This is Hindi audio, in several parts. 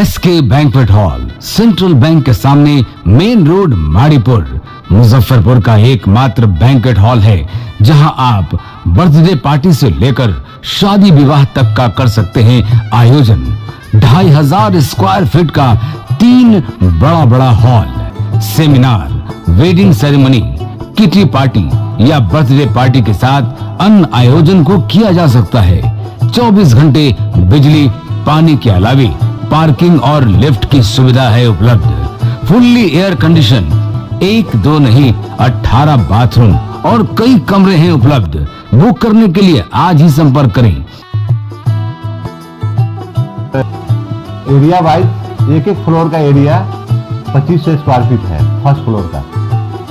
SK banquet hall, central bank के सामने, मेन रोड, माड़ीपुर, मुजफ्फरपुर का एकमात्र बैंक्वेट हॉल है जहां आप बर्थडे पार्टी से लेकर शादी विवाह तक का कर सकते हैं आयोजन। 2500 स्क्वायर फीट का 3 बड़ा hall, seminar, wedding ceremony, kitty party या बर्थडे पार्टी के साथ अन्य आयोजन को किया जा सकता है। 24 घंटे बिजली पानी के अलावे पार्किंग और लिफ्ट की सुविधा है उपलब्ध। फुल्ली एयर कंडीशन, 1 2 नहीं 18 बाथरूम और कई कमरे हैं उपलब्ध। बुक करने के लिए आज ही संपर्क करें। एरिया वाइज एक फ्लोर का एरिया 2500 स्क्वायर फीट है। फर्स्ट फ्लोर का,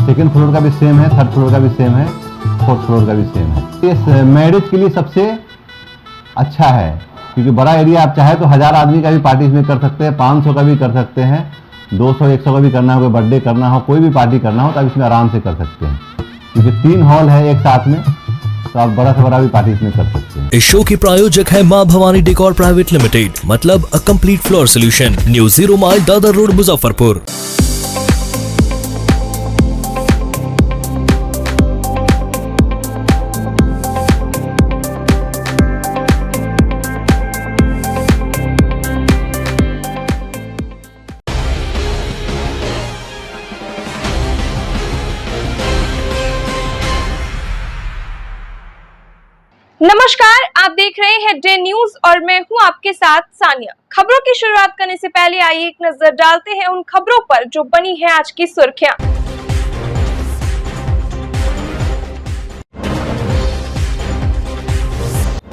सेकंड फ्लोर का भी सेम है, थर्ड फ्लोर का भी सेम है, फोर्थ फ्लोर का भी सेम है। ये मैरिज के लिए सबसे अच्छा है क्योंकि बड़ा एरिया, आप चाहे तो 1000 आदमी का भी पार्टी इसमें कर सकते हैं, 500 का भी कर सकते हैं, 200 100 का भी करना हो, कोई बर्थडे करना हो, कोई भी पार्टी करना हो तो आप इसमें आराम से कर सकते हैं क्योंकि 3 हॉल है एक साथ में, तो आप बड़ा से बड़ा भी पार्टी इसमें कर सकते हैं। इस शो के प्रायोजक है मां भवानी डेकोर प्राइवेट लिमिटेड, मतलब a complete floor solution, new 0 mile Dadar road, Muzaffarpur. नमस्कार, आप देख रहे हैं डे न्यूज और मैं हूं आपके साथ सानिया। खबरों की शुरुआत करने से पहले आइए एक नजर डालते हैं उन खबरों पर जो बनी है आज की सुर्खियां।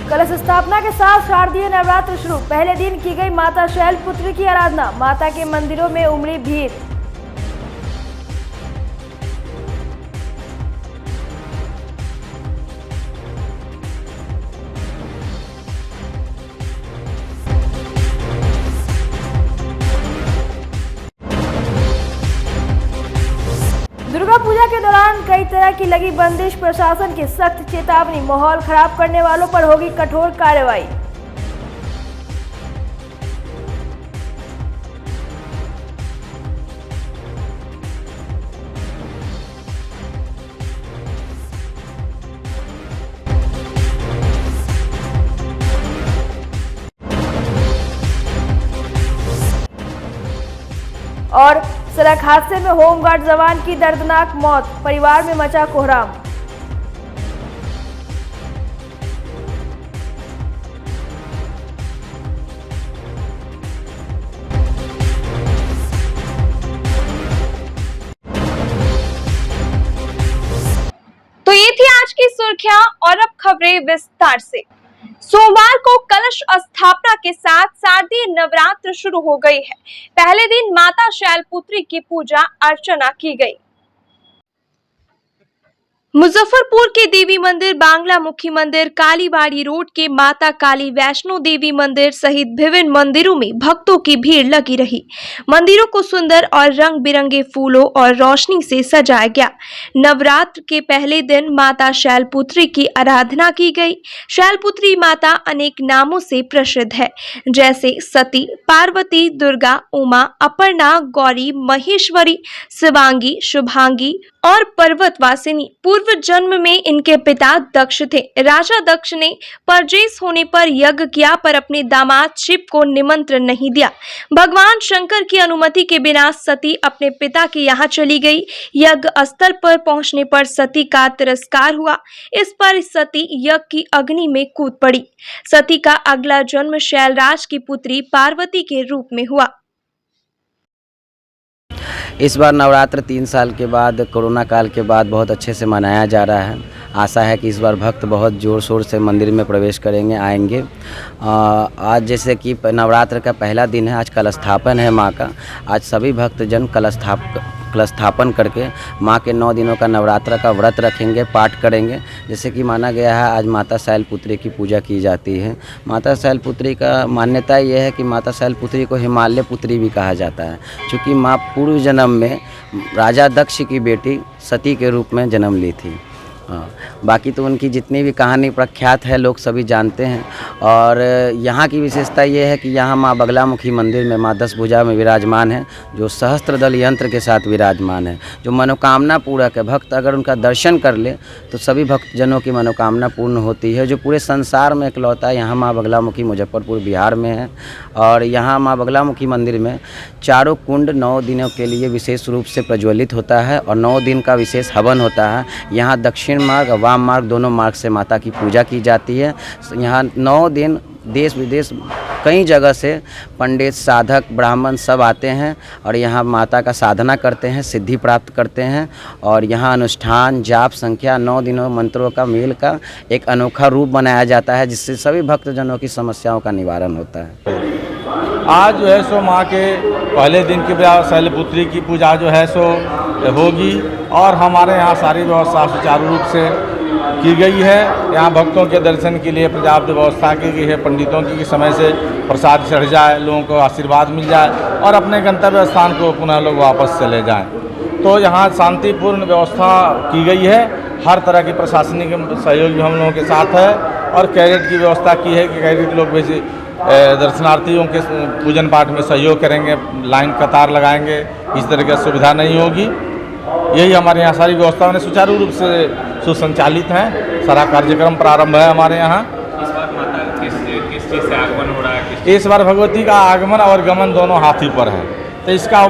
कलश स्थापना के साथ शारदीय नवरात्र शुरू। पहले दिन की गई माता शैलपुत्री की आराधना। माता के मंदिरों में उमड़ी भीड़। दुर्गा पूजा के दौरान कई तरह की लगी बंदिश, प्रशासन की सख्त चेतावनी। माहौल खराब करने वालों पर होगी कठोर कार्रवाई। और सड़क हादसे में होमगार्ड जवान की दर्दनाक मौत, परिवार में मचा कोहराम। तो ये थी आज की सुर्खियां और अब खबरें विस्तार से। सोमवार को कलश स्थापना के साथ शारदीय नवरात्र शुरू हो गई है। पहले दिन माता शैलपुत्री की पूजा अर्चना की गई। मुजफ्फरपुर के देवी मंदिर, बांग्ला मुखी मंदिर, कालीबाड़ी रोड के माता काली वैष्णो देवी मंदिर सहित विभिन्न मंदिरों में भक्तों की भीड़ लगी रही। मंदिरों को सुंदर और रंग बिरंगे फूलों और रोशनी से सजाया गया। नवरात्र के पहले दिन माता शैलपुत्री की आराधना की गई। शैलपुत्री माता अनेक नामों से प्रसिद्ध है, जैसे सती, पार्वती, दुर्गा, उमा, अपर्णा, गौरी, महेश्वरी, शिवांगी, शुभांगी और पर्वतवासिनी। पूर्व जन्म में इनके पिता दक्ष थे। राजा दक्ष ने परजेश होने पर यज्ञ किया पर अपने दामाद शिव को निमंत्रण नहीं दिया। भगवान शंकर की अनुमति के बिना सती अपने पिता के यहाँ चली गई। यज्ञ स्थल पर पहुंचने पर सती का तिरस्कार हुआ। इस पर सती यज्ञ की अग्नि में कूद पड़ी। सती का अगला जन्म शैलराज की पुत्री पार्वती के रूप में हुआ। इस बार नवरात्र 3 साल के बाद, कोरोना काल के बाद बहुत अच्छे से मनाया जा रहा है। आशा है कि इस बार भक्त बहुत ज़ोर शोर से मंदिर में प्रवेश करेंगे, आएंगे। आज जैसे कि नवरात्र का पहला दिन है, आज कलस्थापन है माँ का। आज सभी भक्तजन कलस्थापन करके माँ के 9 दिनों का नवरात्र का व्रत रखेंगे, पाठ करेंगे। जैसे कि माना गया है आज माता शैलपुत्री की पूजा की जाती है। माता शैलपुत्री का मान्यता यह है कि माता शैलपुत्री को हिमालय पुत्री भी कहा जाता है, क्योंकि माँ पूर्व जन्म में राजा दक्ष की बेटी सती के रूप में जन्म ली थी हाँ, बाकी तो उनकी जितनी भी कहानी प्रख्यात है लोग सभी जानते हैं। और यहाँ की विशेषता ये है कि यहाँ माँ बगलामुखी मंदिर में माँ 10 भुजा में विराजमान है, जो सहस्त्र दल यंत्र के साथ विराजमान है। जो मनोकामना पूरक है, भक्त अगर उनका दर्शन कर ले तो सभी भक्तजनों की मनोकामना पूर्ण होती है। जो पूरे संसार में इकलौता यहाँ माँ बगलामुखी मुजफ्फरपुर बिहार में है। और यहाँ माँ बगलामुखी मंदिर में चारों कुंड 9 दिनों के लिए विशेष रूप से प्रज्वलित होता है और 9 दिन का विशेष हवन होता है। यहाँ दक्षिण मार्ग और वाम मार्ग दोनों मार्ग से माता की पूजा की जाती है। यहाँ 9 दिन देश विदेश कई जगह से पंडित, साधक, ब्राह्मण सब आते हैं और यहाँ माता का साधना करते हैं, सिद्धि प्राप्त करते हैं। और यहाँ अनुष्ठान, जाप संख्या 9 दिनों मंत्रों का मेल का एक अनोखा रूप बनाया जाता है, जिससे सभी भक्तजनों की समस्याओं का निवारण होता है। आज जो है सो माँ के पहले दिन की शैलपुत्री की पूजा जो है सो होगी और हमारे यहाँ सारी व्यवस्था सुचारू रूप से की गई है। यहाँ भक्तों के दर्शन के लिए पर्याप्त व्यवस्था की गई है। पंडितों की समय से प्रसाद चढ़ जाए, लोगों को आशीर्वाद मिल जाए और अपने गंतव्य स्थान को पुनः लोग वापस चले जाएं। तो यहाँ शांतिपूर्ण व्यवस्था की गई है। हर तरह की प्रशासनिक सहयोग भी हम लोगों के साथ है और कैरेट की व्यवस्था की है कि कैरेट लोग वैसे दर्शनार्थियों के पूजन पाठ में सहयोग करेंगे, लाइन कतार लगाएंगे, इस तरह की सुविधा नहीं होगी। यही हमारे यहाँ सारी व्यवस्था में सुचारू रूप से सुसंचालित हैं। सारा कार्यक्रम प्रारंभ है हमारे यहाँ। इस बार माता किस चीज़ से आगमन हो रहा है? इस बार भगवती का आगमन और गमन दोनों हाथी पर है, तो इसका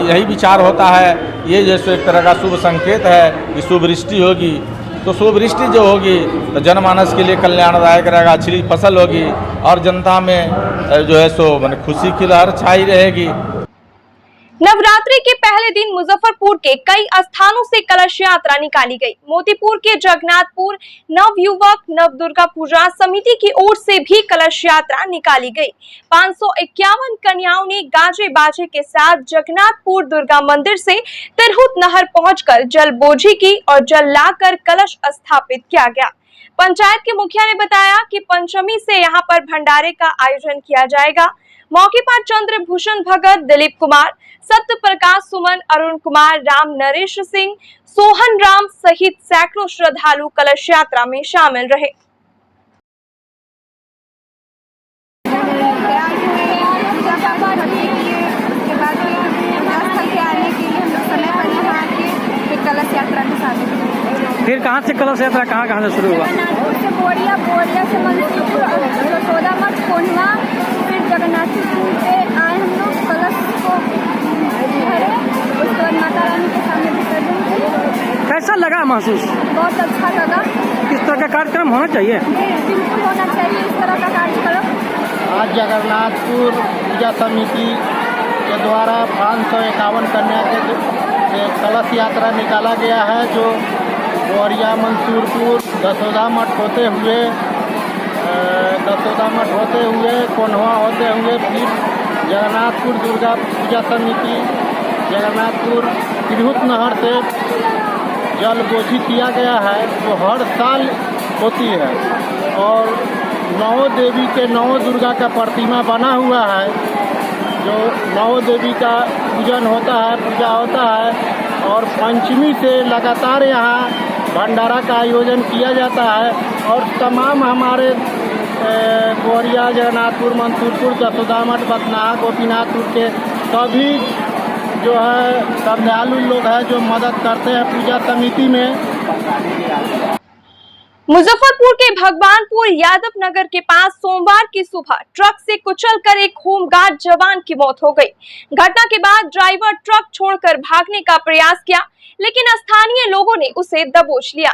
यही विचार होता है। ये जैसे एक तरह का शुभ संकेत है कि शुभ वृष्टि होगी, तो शुभ वृष्टि जो होगी तो जनमानस के लिए कल्याणदायक रहेगा, अच्छी फसल होगी और जनता में जो है सो खुशी की लहर छाई रहेगी। नवरात्रि के पहले दिन मुजफ्फरपुर के कई स्थानों से कलश यात्रा निकाली गई। मोतीपुर के जगन्नाथपुर नवयुवक नव दुर्गा पूजा समिति की ओर से भी कलश यात्रा निकाली गई। 551 कन्याओं ने गाजे बाजे के साथ जगन्नाथपुर दुर्गा मंदिर से तिरहुत नहर पहुंचकर जल बोझी की और जल लाकर कलश स्थापित किया गया। पंचायत के मुखिया ने बताया कि पंचमी से यहां पर भंडारे का आयोजन किया जाएगा। मौके पर चंद्रभूषण भगत, दिलीप कुमार, सत्य प्रकाश, सुमन, अरुण कुमार, राम नरेश सिंह, सोहन राम सहित सैकड़ों श्रद्धालु कलश यात्रा में शामिल रहे। फिर कहाँ से कलश यात्रा कहाँ से शुरू हुआ? बोरिया से मंसूरपुर, यशोदा मठ, कोंढवा, फिर जगन्नाथपुर से आए हम लोग कलश को भरे, उसके बाद माता रानी के सामने विसर्जन किए। कैसा लगा महसूस? बहुत अच्छा लगा। इस तरह का कार्यक्रम होना चाहिए? बिल्कुल होना चाहिए इस तरह का कार्यक्रम। आज जगन्नाथपुर पूजा समिति के द्वारा 551 कन्या के कलश यात्रा निकाला गया है, जो बोरिया, मंसूरपुर, यशोदा मठ होते हुए कोन्हवा होते हुए फिर जगन्नाथपुर दुर्गा पूजा समिति जगन्नाथपुर तिरहुत नहर से जल बोझी किया गया है, जो हर साल होती है। और 9 देवी के 9 दुर्गा का प्रतिमा बना हुआ है, जो 9 देवी का पूजन होता है, पूजा होता है। और पंचमी से लगातार यहाँ भंडारा का आयोजन किया जाता है और तमाम हमारे बोरिया, जगन्नाथपुर, मंसूरपुर, यशोदा मठ, बथनाहा, गोपीनाथपुर के सभी जो है श्रद्धालु लोग हैं जो मदद करते हैं पूजा समिति में। मुजफ्फरपुर के भगवानपुर यादव नगर के पास सोमवार की सुबह ट्रक से कुचलकर एक होमगार्ड जवान की मौत हो गई। घटना के बाद ड्राइवर ट्रक छोड़कर भागने का प्रयास किया, लेकिन स्थानीय लोगों ने उसे दबोच लिया।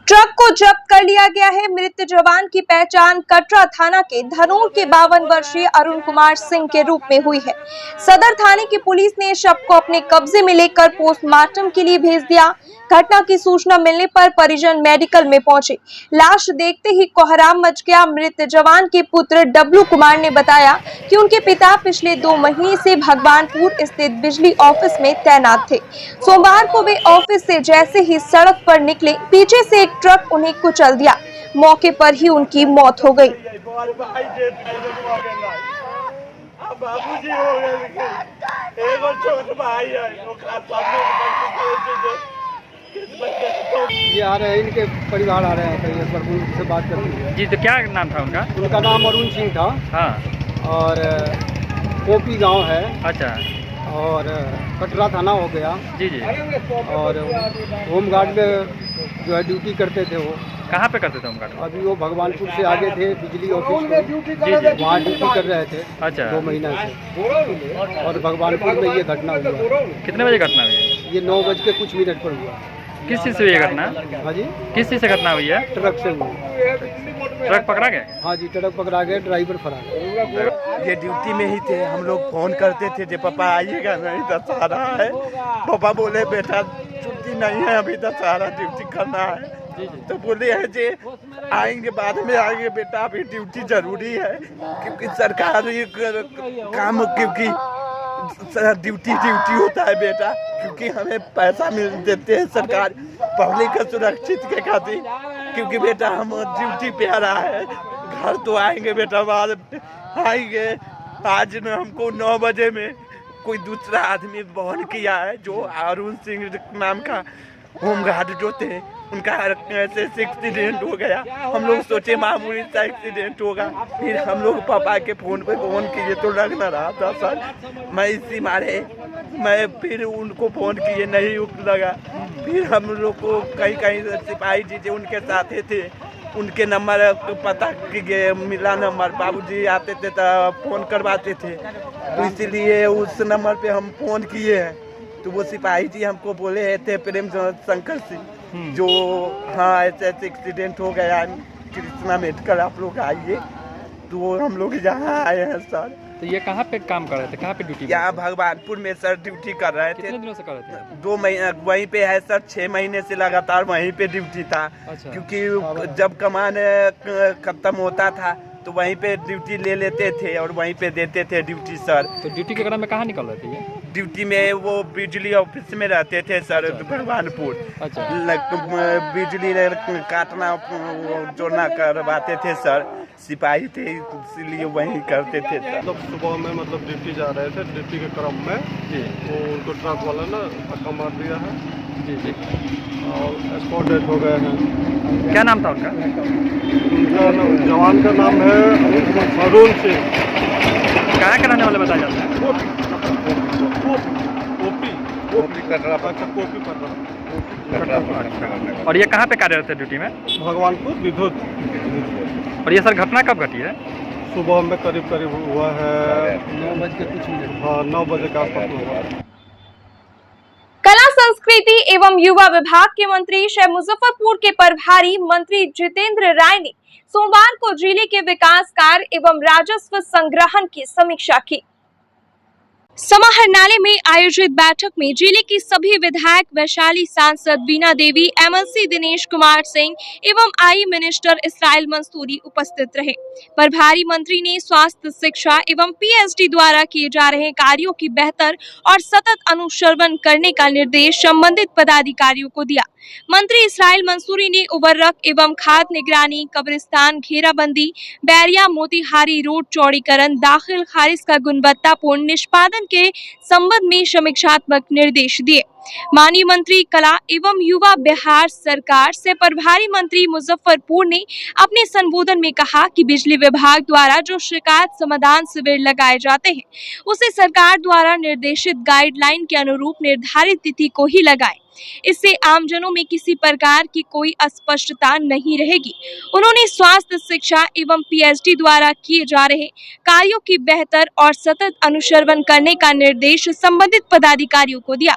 ट्रक को जब्त कर लिया गया है। मृत जवान की पहचान कटरा थाना के धनोर के 52 वर्षीय अरुण कुमार सिंह के रूप में हुई है। सदर थाने की पुलिस ने शव को अपने कब्जे में लेकर पोस्टमार्टम के लिए भेज दिया। घटना की सूचना मिलने पर परिजन मेडिकल में पहुंचे। लाश देखते ही कोहराम मच गया। मृत जवान के पुत्र डब्लू कुमार ने बताया कि उनके पिता पिछले 2 महीने से भगवानपुर स्थित बिजली ऑफिस में तैनात थे। सोमवार को वे ऑफिस से जैसे ही सड़क पर निकले, पीछे से एक ट्रक उन्हें कुचल दिया। मौके पर ही उनकी मौत हो गई। बाबूजी हो गए, एगो छोट भाई है, ये आ रहे हैं, इनके परिवार आ रहे हैं, तो ये प्रभु से बात करते हैं। जी, तो क्या नाम था उनका? उनका नाम अरुण सिंह था हाँ। और कोपी गांव है अच्छा। और कटरा थाना हो गया। जी जी। और होमगार्ड में जो है ड्यूटी करते थे वो। कहाँ पे करते थे होमगार्ड? अभी वो भगवानपुर से आगे थे बिजली ऑफिस में, वहाँ ड्यूटी कर रहे थे। अच्छा। 2 महीना से। और भगवानपुर में ये घटना हुआ। कितने बजे घटना हुई है? ये 9 बज के कुछ मिनट पर हुआ। किस चीज़ से हुई है घटना? हाँ जी, किस चीज़ से घटना हुई है? ट्रक से हुआ। ट्रक पकड़ा गया? हाँ जी, ट्रक पकड़ा गया, ड्राइवर फरार। ये ड्यूटी में ही थे, हम लोग फोन करते थे जब पापा आइएगा नहीं दशहरा है। पापा बोले बेटा छुट्टी नहीं है अभी, दशहरा ड्यूटी करना है। तो बोले हैं जी आएंगे, बाद में आएंगे बेटा, अभी ड्यूटी जरूरी है क्योंकि सरकारी काम, क्योंकि ड्यूटी होता है बेटा, क्योंकि हमें पैसा मिल देते हैं सरकार पब्लिक का सुरक्षित के खातिर, क्योंकि बेटा हम ड्यूटी पे आ रहा है। घर तो आएंगे बेटा, बाद आएंगे। आज न हमको 9 बजे में कोई दूसरा आदमी फोन किया है, जो अरुण सिंह नाम का होमगार्ड जो थे, उनका ऐसे एक्सीडेंट हो गया। हम लोग सोचे मामूली सा एक्सीडेंट होगा, फिर हम लोग पापा के फ़ोन पे फ़ोन किए तो लग न रहा था सर। मैं इसी मारे मैं फिर उनको फ़ोन किए, नहीं लगा। फिर हम लोग को कहीं सिपाही जी थे उनके साथ थे, उनके नंबर पता किए, मिला नंबर, बाबूजी आते थे तो फ़ोन करवाते थे, तो इसीलिए उस नंबर पे हम फ़ोन किए हैं। तो वो सिपाही जी हमको बोले थे प्रेम शंकर सिंह, जो हाँ ऐसे एक्सीडेंट हो गया कृष्णा मेडिकल, आप लोग आइए। तो हम लोग यहाँ आए हैं सर। तो ये कहाँ पे काम कर रहे थे? कहाँ पे ड्यूटी? यहाँ भगवानपुर में सर ड्यूटी कर रहे थे। कितने दिनों से कर रहे थे? 2 महीने वहीं पे है सर, 6 महीने से लगातार वहीं पे ड्यूटी था। अच्छा। क्योंकि जब कमान खत्म होता था तो वहीं पे ड्यूटी ले लेते थे और वहीं पे देते थे ड्यूटी सर। तो ड्यूटी के क्रम में कहाँ निकल रहे थे ये? ड्यूटी में वो बिजली ऑफिस में रहते थे सर, भगवानपुर। अच्छा। बिजली काटना जोड़ना करवाते थे सर, सिपाही थे इसलिए वहीं करते थे सर। मतलब सुबह में मतलब ड्यूटी जा रहे थे, ड्यूटी के क्रम में जी वो उनको ट्रक वाला ना धक्का मार दिया है। जी जी। और स्पॉट डेथ हो गए हैं। क्या नाम था उनका? उनका जवान का नाम है अरुण सिंह। कहाँ के रहने वाले बताया जाता है? और ये कहाँ पे कार्यरत है ड्यूटी में? भगवानपुर विद्युत। और ये सर घटना कब घटी है? सुबह में करीब हुआ है 9 बज के कुछ मिनट। हाँ, 9 बजे के आसपास हुआ। कला संस्कृति एवं युवा विभाग के मंत्री शहर मुजफ्फरपुर के प्रभारी मंत्री जितेंद्र राय ने सोमवार को जिले के विकास कार्य एवं राजस्व संग्रहण की समीक्षा की। समाहरणालय में आयोजित बैठक में जिले की सभी विधायक, वैशाली सांसद बीना देवी, एमएलसी दिनेश कुमार सिंह एवं आई मिनिस्टर इसराइल मंसूरी उपस्थित रहे। प्रभारी मंत्री ने स्वास्थ्य, शिक्षा एवं पीएचडी द्वारा किए जा रहे कार्यों की बेहतर और सतत अनुश्रवण करने का निर्देश संबंधित पदाधिकारियों को दिया। मंत्री इसराइल मंसूरी ने उर्वरक एवं खाद निगरानी, कब्रिस्तान घेराबंदी, बैरिया मोतिहारी रोड चौड़ीकरण, दाखिल खारिज का गुणवत्तापूर्ण निष्पादन के संबंध में समीक्षात्मक निर्देश दिए। माननीय मंत्री कला एवं युवा बिहार सरकार से प्रभारी मंत्री मुजफ्फरपुर ने अपने संबोधन में कहा कि बिजली विभाग द्वारा जो शिकायत समाधान शिविर लगाए जाते हैं, उसे सरकार द्वारा निर्देशित गाइडलाइन के अनुरूप निर्धारित तिथि को ही लगाएं। इससे आमजनों में किसी प्रकार की कोई अस्पष्टता नहीं रहेगी। उन्होंने स्वास्थ्य, शिक्षा एवं पीएचडी द्वारा किए जा रहे कार्यों की बेहतर और सतत अनुश्रवण करने का निर्देश संबंधित पदाधिकारियों को दिया।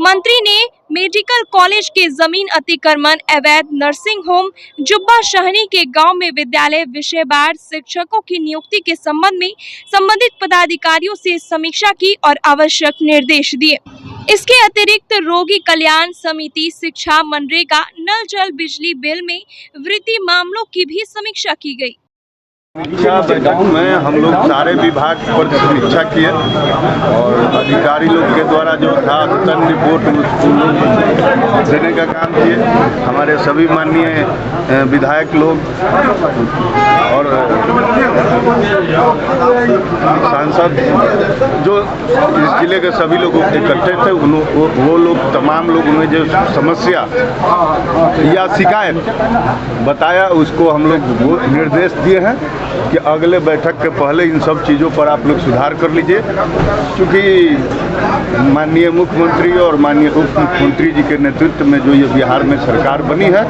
मंत्री ने मेडिकल कॉलेज के जमीन अतिक्रमण, अवैध नर्सिंग होम, जुब्बा शहरी के गांव में विद्यालय विषयवार शिक्षकों की नियुक्ति के संबंध में संबंधित पदाधिकारियों से समीक्षा की और आवश्यक निर्देश दिए। इसके अतिरिक्त रोगी कल्याण समिति, शिक्षा, मनरेगा, नल जल बिजली बिल में वृद्धि मामलों की भी समीक्षा की गई। समीक्षा बैठक में हम लोग सारे विभाग पर समीक्षा किए और अधिकारी लोग के द्वारा जो था अद्यतन रिपोर्ट उसको देने का काम किए। हमारे सभी माननीय विधायक लोग और सांसद जो इस जिले के सभी लोग इकट्ठे थे वो लोग तमाम लोगों ने जो समस्या या शिकायत बताया उसको हम लोग निर्देश दिए हैं कि अगले बैठक के पहले इन सब चीज़ों पर आप लोग सुधार कर लीजिए, क्योंकि माननीय मुख्यमंत्री और माननीय उप मुख्यमंत्री जी के नेतृत्व में जो ये बिहार में सरकार बनी है,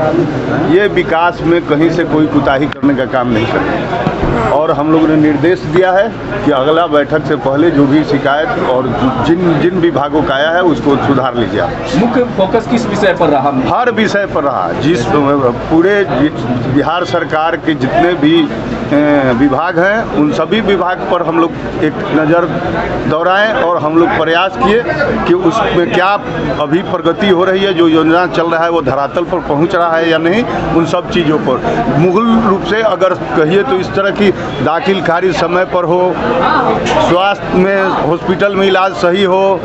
ये विकास में कहीं से कोई कुताही करने का काम नहीं करेगी। और हम लोगों ने निर्देश दिया है कि अगला बैठक से पहले जो भी शिकायत और जिन विभागों का आया है उसको सुधार लीजिए। मुख्य फोकस किस विषय पर रहा? हर विषय पर रहा। जिस पूरे बिहार सरकार के जितने भी विभाग हैं उन सभी विभाग पर हम लोग एक नज़र दौड़ाएं और हम लोग प्रयास किए कि उसमें क्या अभी प्रगति हो रही है, जो योजना चल रहा है वो धरातल पर पहुंच रहा है या नहीं, उन सब चीज़ों पर मूल रूप से अगर कहिए तो इस तरह की दाखिल खारिज समय पर हो, स्वास्थ्य में हॉस्पिटल में इलाज सही हो,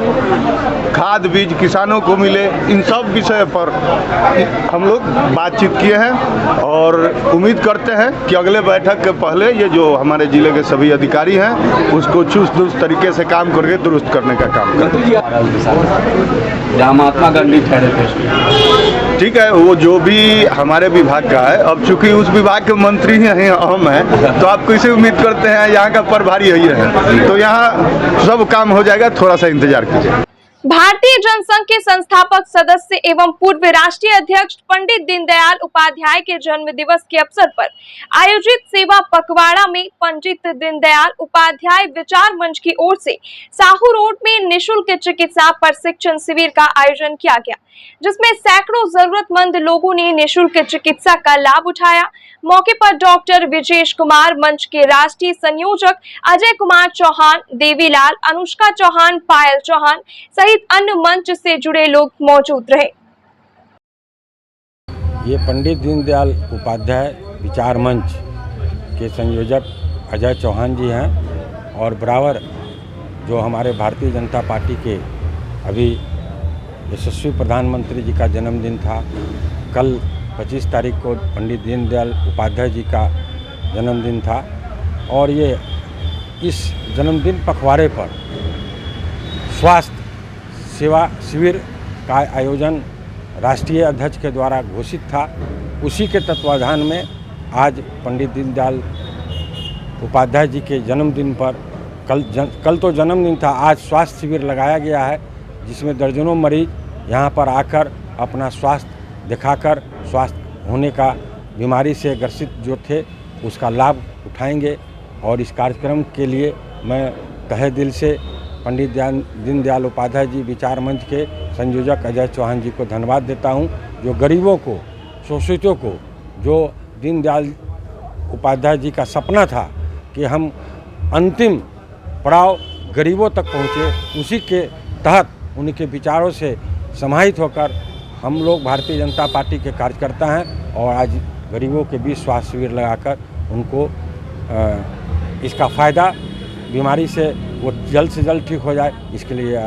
खाद बीज किसानों को मिले, इन सब विषय पर हम लोग बातचीत किए हैं और उम्मीद करते हैं कि अगले बैठक के पहले ये जो हमारे जिले के सभी अधिकारी हैं उसको चुस्त दुरुस्त तरीके से काम करके दुरुस्त करने का काम करें। जहाँ महात्मा गांधी ठहरे थे, ठीक है, वो जो भी हमारे विभाग का है, अब चूंकि उस विभाग के मंत्री ही हम हैं तो आप कैसे उम्मीद करते हैं, यहाँ का प्रभारी यही है, तो यहाँ सब काम हो जाएगा, थोड़ा सा इंतजार कीजिए। भारतीय जनसंघ के संस्थापक सदस्य एवं पूर्व राष्ट्रीय अध्यक्ष पंडित दीनदयाल उपाध्याय के जन्म दिवस के अवसर पर आयोजित सेवा पखवाड़ा में पंडित दीनदयाल उपाध्याय विचार मंच की ओर से साहू रोड में निःशुल्क चिकित्सा प्रशिक्षण शिविर का आयोजन किया गया, जिसमें सैकड़ों जरूरतमंद लोगों ने निःशुल्क चिकित्सा का लाभ उठाया। मौके पर डॉक्टर विजेश कुमार, मंच के राष्ट्रीय संयोजक अजय कुमार चौहान, देवीलाल, अनुष्का चौहान, पायल चौहान सहित अन्य मंच से जुड़े लोग मौजूद रहे। ये पंडित दीनदयाल उपाध्याय विचार मंच के संयोजक अजय चौहान जी हैं और बराबर जो हमारे भारतीय जनता पार्टी के अभी यशस्वी प्रधानमंत्री जी का जन्मदिन था, कल 25 तारीख को पंडित दीनदयाल उपाध्याय जी का जन्मदिन था और ये इस जन्मदिन पखवाड़े पर स्वास्थ्य सेवा शिविर का आयोजन राष्ट्रीय अध्यक्ष के द्वारा घोषित था। उसी के तत्वाधान में आज पंडित दीनदयाल उपाध्याय जी के जन्मदिन पर कल तो जन्मदिन था, आज स्वास्थ्य शिविर लगाया गया है, जिसमें दर्जनों मरीज यहाँ पर आकर अपना स्वास्थ्य दिखाकर स्वास्थ्य होने का बीमारी से ग्रसित जो थे उसका लाभ उठाएंगे। और इस कार्यक्रम के लिए मैं तहे दिल से पंडित दीनदयाल उपाध्याय जी विचार मंच के संयोजक अजय चौहान जी को धन्यवाद देता हूं, जो गरीबों को, शोषितों को, जो दीनदयाल उपाध्याय जी का सपना था कि हम अंतिम पड़ाव गरीबों तक पहुँचे, उसी के तहत उनके विचारों से समाहित होकर हम लोग भारतीय जनता पार्टी के कार्यकर्ता हैं और आज गरीबों के बीच स्वास्थ्य शिविर लगाकर उनको इसका फ़ायदा, बीमारी से वो जल्द से जल्द ठीक हो जाए, इसके लिए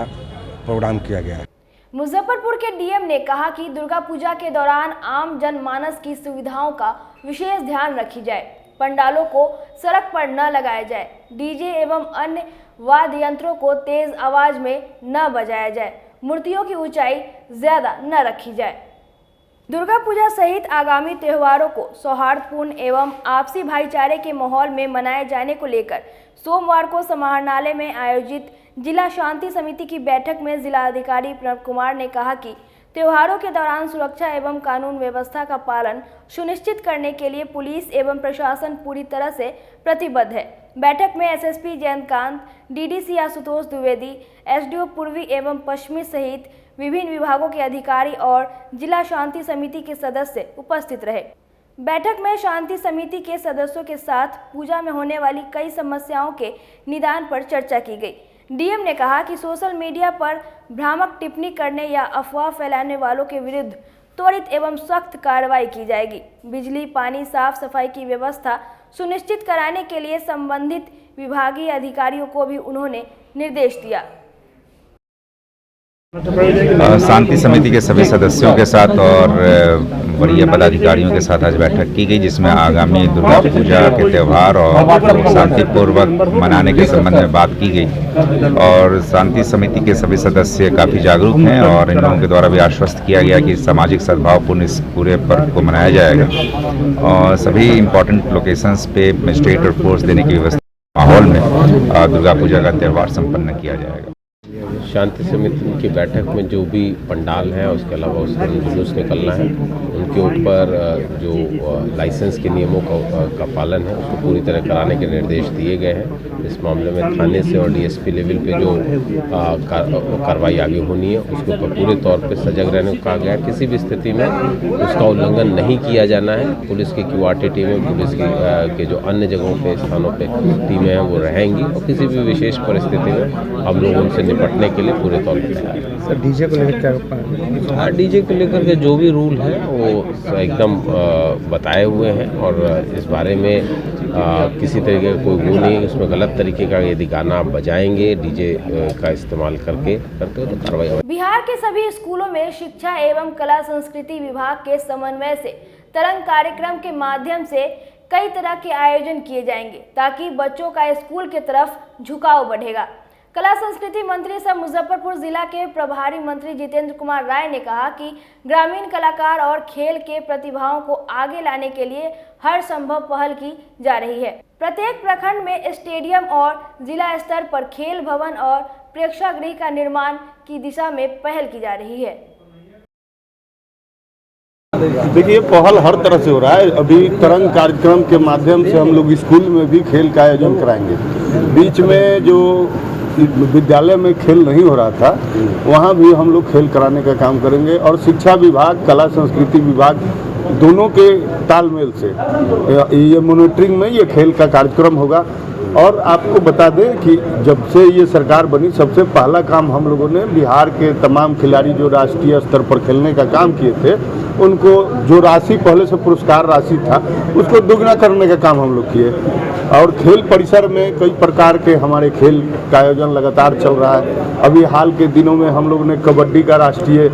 प्रोग्राम किया गया है। मुजफ्फरपुर के डीएम ने कहा कि दुर्गा पूजा के दौरान आम जनमानस की सुविधाओं का विशेष ध्यान रखी जाए, पंडालों को सड़क पर न लगाया जाए, डीजे एवं अन्य वाद्य यंत्रों को तेज आवाज में न बजाया जाए, मूर्तियों की ऊंचाई ज्यादा न रखी जाए। दुर्गा पूजा सहित आगामी त्योहारों को सौहार्दपूर्ण एवं आपसी भाईचारे के माहौल में मनाए जाने को लेकर सोमवार को समाहरणालय में आयोजित जिला शांति समिति की बैठक में जिलाधिकारी प्रणव कुमार ने कहा कि त्योहारों के दौरान सुरक्षा एवं कानून व्यवस्था का पालन सुनिश्चित करने के लिए पुलिस एवं प्रशासन पूरी तरह से प्रतिबद्ध है। बैठक में SSP Jayantkant, DDC Ashutosh Dwivedi, SDO पूर्वी एवं पश्चिमी सहित विभिन्न विभागों के अधिकारी और जिला शांति समिति के सदस्य उपस्थित रहे। बैठक में शांति समिति के सदस्यों के साथ पूजा में होने वाली कई समस्याओं के निदान पर चर्चा की गई। डीएम ने कहा कि सोशल मीडिया पर भ्रामक टिप्पणी करने या अफवाह फैलाने वालों के विरुद्ध त्वरित एवं सख्त कार्रवाई की जाएगी। बिजली, पानी, साफ सफाई की व्यवस्था सुनिश्चित कराने के लिए संबंधित विभागीय अधिकारियों को भी उन्होंने निर्देश दिया। शांति समिति के सभी सदस्यों के साथ और वरीय पदाधिकारियों के साथ आज बैठक की गई, जिसमें आगामी दुर्गा पूजा के त्यौहार और शांतिपूर्वक मनाने के संबंध में बात की गई। और शांति समिति के सभी सदस्य काफ़ी जागरूक हैं और इन लोगों के द्वारा भी आश्वस्त किया गया कि सामाजिक सद्भावपूर्ण इस पूरे पर्व को मनाया जाएगा और सभी इम्पोर्टेंट लोकेशंस पे मजिस्ट्रेट और फोर्स देने की व्यवस्था माहौल में दुर्गा पूजा का त्यौहार संपन्न किया जाएगा। शांति समिति की बैठक में जो भी पंडाल है, उसके अलावा उसका जुलूस निकलना है, उनके ऊपर जो लाइसेंस के नियमों का पालन है उसको पूरी तरह कराने के निर्देश दिए गए हैं। इस मामले में थाने से और डीएसपी लेवल पे जो कार्रवाई आगे होनी है उसको पूरे तौर पे सजग रहने को कहा गया है। किसी भी स्थिति में उसका उल्लंघन नहीं किया जाना है। पुलिस की क्यूआरटी टीमें, पुलिस के जो अन्य जगहों पे स्थानों पे टीमें हैं वो रहेंगी और किसी भी विशेष परिस्थिति में हम लोग उनसे निपटने के लिए पूरे तौर पर तैयार हैं। सर डीजे को लेकर क्या? डीजे को लेकर के जो भी रूल है वो एकदम बताए हुए हैं और इस बारे में किसी तरीके का कोई वो नहीं, उसमें गलत तरीके का यदि गाना आप बजाएंगे डीजे का इस्तेमाल करते हो तो कार्रवाई होगी। बिहार के सभी स्कूलों में शिक्षा एवं कला संस्कृति विभाग के समन्वय से तरंग कार्यक्रम के माध्यम से कई तरह के आयोजन किए जाएंगे ताकि बच्चों का स्कूल की तरफ झुकाव बढ़ेगा। कला संस्कृति मंत्री सह मुजफ्फरपुर जिला के प्रभारी मंत्री जितेंद्र कुमार राय ने कहा कि ग्रामीण कलाकार और खेल के प्रतिभाओं को आगे लाने के लिए हर संभव पहल की जा रही है। प्रत्येक प्रखंड में स्टेडियम और जिला स्तर पर खेल भवन और प्रेक्षागृह का निर्माण की दिशा में पहल की जा रही है। देखिए, पहल हर तरह से हो रहा है। अभी तरंग कार्यक्रम के माध्यम से हम लोग स्कूल में भी खेल का आयोजन कराएंगे। बीच में जो विद्यालय में खेल नहीं हो रहा था वहाँ भी हम लोग खेल कराने का काम करेंगे और शिक्षा विभाग, कला संस्कृति विभाग दोनों के तालमेल से ये मॉनिटरिंग में ये खेल का कार्यक्रम होगा। और आपको बता दें कि जब से ये सरकार बनी सबसे पहला काम हम लोगों ने बिहार के तमाम खिलाड़ी जो राष्ट्रीय स्तर पर खेलने का काम किए थे उनको जो राशि पहले से पुरस्कार राशि था उसको दोगुना करने का काम हम लोग किए। और खेल परिसर में कई प्रकार के हमारे खेल का आयोजन लगातार चल रहा है। अभी हाल के दिनों में हम लोग ने कबड्डी का राष्ट्रीय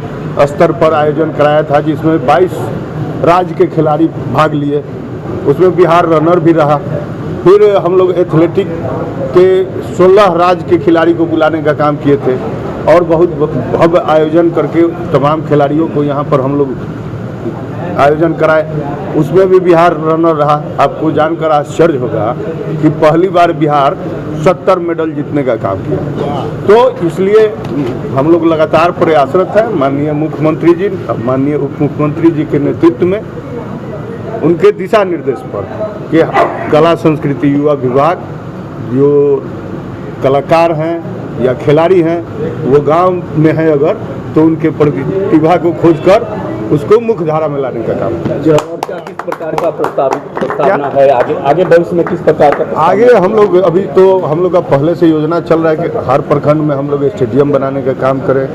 स्तर पर आयोजन कराया था जिसमें 22 राज्य के खिलाड़ी भाग लिए, उसमें बिहार रनर भी रहा। फिर हम लोग एथलेटिक के 16 राज्य के खिलाड़ी को बुलाने का काम किए थे और बहुत भव्य आयोजन करके तमाम खिलाड़ियों को यहाँ पर हम लोग आयोजन कराए, उसमें भी बिहार रनर रहा। आपको जानकर आश्चर्य होगा कि पहली बार बिहार 70 मेडल जीतने का काम किया। तो इसलिए हम लोग लगातार प्रयासरत हैं। माननीय मुख्यमंत्री जी, माननीय उप मुख्यमंत्री जी के नेतृत्व में उनके दिशा निर्देश पर कि कला संस्कृति युवा विभाग जो कलाकार हैं या खिलाड़ी हैं वो गांव में है अगर तो उनके प्रतिभा को खोजकर उसको मुख्य धारा में लाने का काम है। और क्या किस प्रकार का प्रस्तावना है आगे भविष्य में किस प्रकार का आगे हम लोग अभी तो हम लोग का पहले से योजना चल रहा है कि हर प्रखंड में हम लोग स्टेडियम बनाने का काम करें,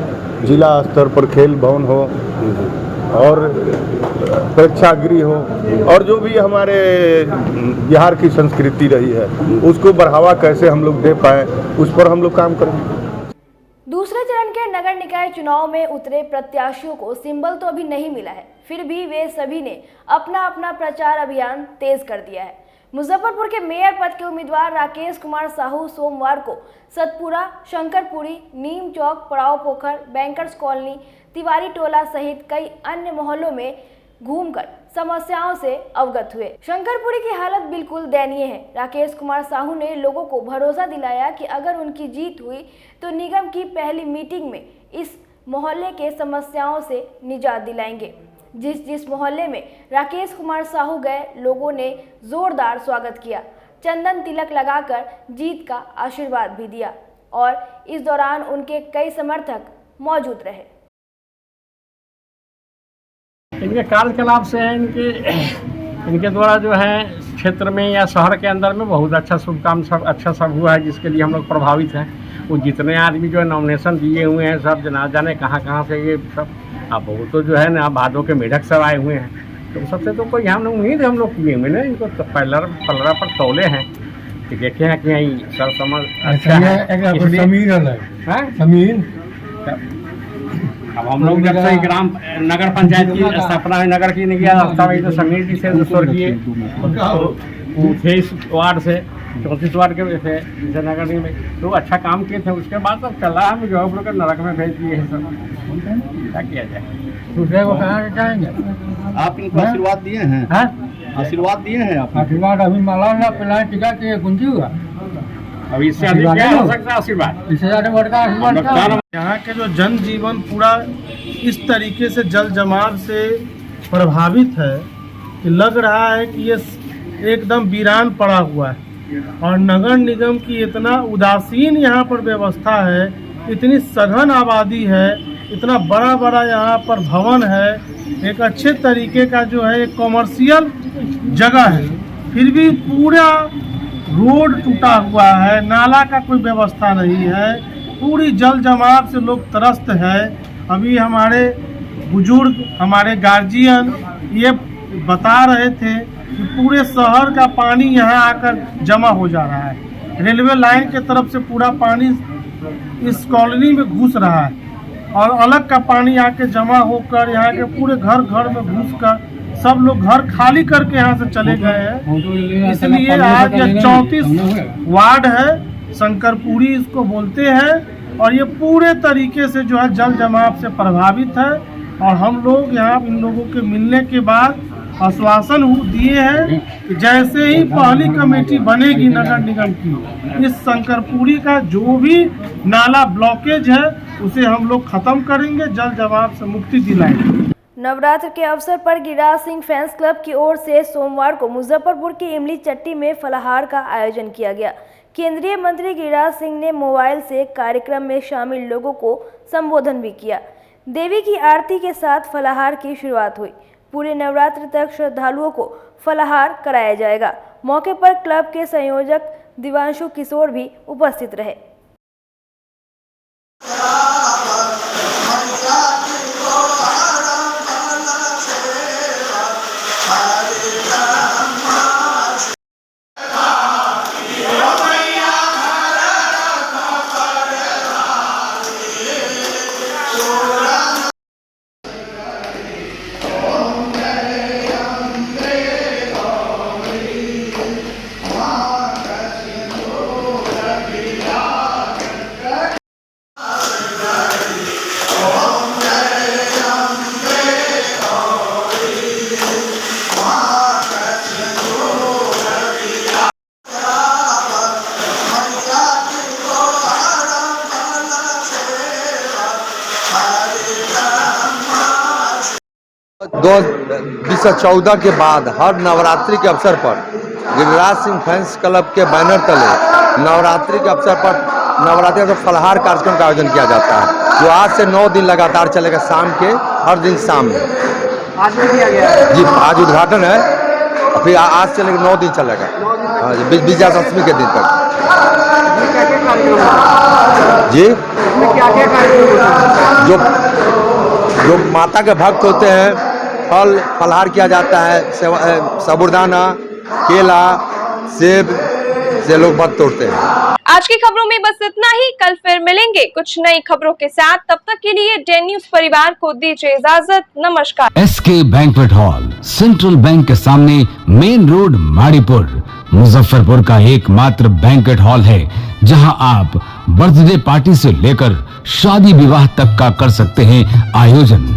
जिला स्तर पर खेल भवन हो और प्रेक्षागृह हो और जो भी हमारे बिहार की संस्कृति रही है उसको बढ़ावा कैसे हम लोग दे पाए उस पर हम लोग काम करेंगे। दूसरे चरण के नगर निकाय चुनाव में उतरे प्रत्याशियों को सिंबल तो अभी नहीं मिला है, फिर भी वे सभी ने अपना अपना प्रचार अभियान तेज कर दिया है। मुजफ्फरपुर के मेयर पद के उम्मीदवार राकेश कुमार साहू सोमवार को सतपुरा, शंकरपुरी, नीम चौक, पड़ाव पोखर, बैंकर्स कॉलोनी, तिवारी टोला सहित कई अन्य मोहल्लों में घूमकर समस्याओं से अवगत हुए। शंकरपुरी की हालत बिल्कुल दयनीय है। राकेश कुमार साहू ने लोगों को भरोसा दिलाया कि अगर उनकी जीत हुई तो निगम की पहली मीटिंग में इस मोहल्ले के समस्याओं से निजात दिलाएंगे। जिस मोहल्ले में राकेश कुमार साहू गए, लोगों ने जोरदार स्वागत किया, चंदन तिलक लगाकर जीत का आशीर्वाद भी दिया और इस दौरान उनके कई समर्थक मौजूद रहे। इनके कार्यकलाप से है इनके द्वारा जो है क्षेत्र में या शहर के अंदर में बहुत अच्छा शुभ काम सब अच्छा सब हुआ है, जिसके लिए हम लोग प्रभावित हैं। वो जितने आदमी जो है नॉमिनेशन दिए हुए हैं सब जना जाने कहाँ से ये सब अब वो तो जो है ना भादों के मेढक सब आए हुए हैं। तो सबसे तो कोई हम उम्मीद हम लोग किए मैंने इनको तो पलरा पर तौले हैं कि देखे हैं कि यही सर समझ अच्छा है जमीन अब हम लोग जब से ग्राम नगर पंचायत की स्थापना है नगर की नहीं किया तो समीर जी से स्वर्गीय थे इस वार्ड से 34 वार्ड के थे जैसे नगर निगम में तो अच्छा काम किए थे। उसके बाद सब चला हम जो है नरक में भेज दिए हैं सब, क्या किया जाए। दूसरे को कहाँ के जाएंगे। आप इनको आशीर्वाद दिए हैं? आशीर्वाद दिए हैं आप? आशीर्वाद अभी माला ना पिलाए टीका के कुंजी हुआ, अब इससे अधिक क्या हो सकता है आशीर्वाद, इससे ज़्यादा बढ़ का आशीर्वाद। यहाँ के जो जनजीवन पूरा इस तरीके से जल जमाव से प्रभावित है कि लग रहा है कि ये एकदम वीरान पड़ा हुआ है और नगर निगम की इतना उदासीन यहाँ पर व्यवस्था है, इतनी सघन आबादी है, इतना बड़ा बड़ा यहाँ पर भवन है, एक अच्छे तरीके का जो है एक कॉमर्शियल जगह है, फिर भी पूरा रोड टूटा हुआ है, नाला का कोई व्यवस्था नहीं है, पूरी जल जमाव से लोग त्रस्त है। अभी हमारे बुजुर्ग हमारे गार्जियन ये बता रहे थे कि पूरे शहर का पानी यहाँ आकर जमा हो जा रहा है, रेलवे लाइन के तरफ से पूरा पानी इस कॉलोनी में घुस रहा है और अलग का पानी आके जमा होकर यहाँ के पूरे घर घर में घुसकर सब लोग घर खाली करके यहाँ से चले गए हैं। इसलिए आज ये 34 वार्ड है, शंकरपुरी इसको बोलते हैं और ये पूरे तरीके से जो है जल जमाव से प्रभावित है और हम लोग यहाँ इन लोगों के मिलने के बाद आश्वासन दिए हैं कि जैसे ही पहली कमेटी बनेगी नगर निगम की, इस शंकरपुरी का जो भी नाला ब्लॉकेज है उसे हम लोग खत्म करेंगे, जल जमाव से मुक्ति दिलाएंगे। नवरात्र के अवसर पर गिरिराज सिंह फैंस क्लब की ओर से सोमवार को मुजफ्फरपुर के इमली चट्टी में फलाहार का आयोजन किया गया। केंद्रीय मंत्री गिरिराज सिंह ने मोबाइल से कार्यक्रम में शामिल लोगों को संबोधन भी किया। देवी की आरती के साथ फलाहार की शुरुआत हुई। पूरे नवरात्र तक श्रद्धालुओं को फलाहार कराया जाएगा। मौके पर क्लब के संयोजक दिवांशु किशोर भी उपस्थित रहे। विश्व 14 के बाद हर नवरात्रि के अवसर पर गिरिराज सिंह फैंस क्लब के बैनर तले नवरात्रि के अवसर पर नवरात्रि का फलाहार कार्यक्रम का आयोजन किया जाता है, जो आज से 9 दिन लगातार चलेगा। शाम के हर दिन शाम में आज भी किया गया है जी, आज उद्घाटन है, फिर आज चलेगा 9 दिन चलेगा, हाँ जी, विजयादशमी के दिन तक जी। क्या-क्या कार्यक्रम जो माता के भक्त होते हैं फल फलहार किया जाता है, साबूदाना केला सेब से लोग भक्त तोड़ते हैं। आज की खबरों में बस इतना ही। कल फिर मिलेंगे कुछ नई खबरों के साथ। तब तक के लिए डे न्यूज परिवार को दीजिए इजाजत। नमस्कार। S K banquet hall central bank के सामने मेन रोड माड़ीपुर मुजफ्फरपुर का एकमात्र बैंक्वेट हॉल है, जहां आप बर्थडे पार्टी से लेकर शादी विवाह तक का कर सकते हैं आयोजन।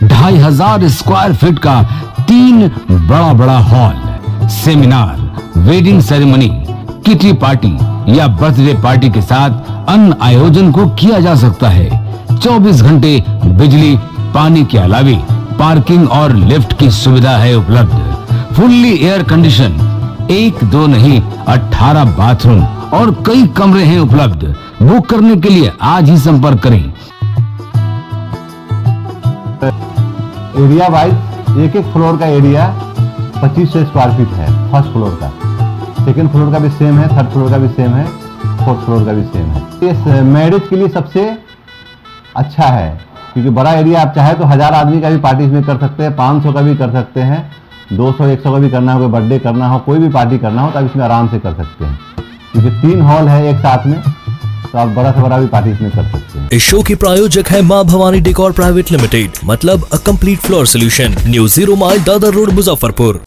2500 स्क्वायर फीट का 3 बड़ा hall, seminar, wedding ceremony, kitty party या बर्थडे पार्टी के साथ अन्य आयोजन को किया जा सकता है। 24 घंटे बिजली पानी के अलावे पार्किंग और लिफ्ट की सुविधा है उपलब्ध। फुल्ली एयर कंडीशन, 1 2 नहीं 18 बाथरूम और कई कमरे हैं उपलब्ध। बुक करने के लिए आज ही संपर्क करें। एरिया वाइज एक फ्लोर का एरिया 2500 स्क्वायर फीट है, फर्स्ट फ्लोर का। सेकंड फ्लोर का भी सेम है, थर्ड फ्लोर का भी सेम है, फोर्थ फ्लोर का भी सेम है। ये मैरिज के लिए सबसे अच्छा है, क्योंकि बड़ा एरिया आप चाहे तो 1000 आदमी का भी पार्टी इसमें कर सकते हैं, 500 का भी कर सकते हैं 200-100 का भी करना हो, कोई बर्थडे करना हो, कोई भी पार्टी करना हो तो आप इसमें आराम से कर सकते हैं, क्योंकि 3 हॉल है एक साथ में, तो आप बड़ा से बड़ा भी पार्टी इसमें कर सकते हैं। इस शो की प्रायोजक है मां भवानी डेकोर प्राइवेट लिमिटेड, मतलब a complete floor solution, new 0 mile Dadar road, Muzaffarpur.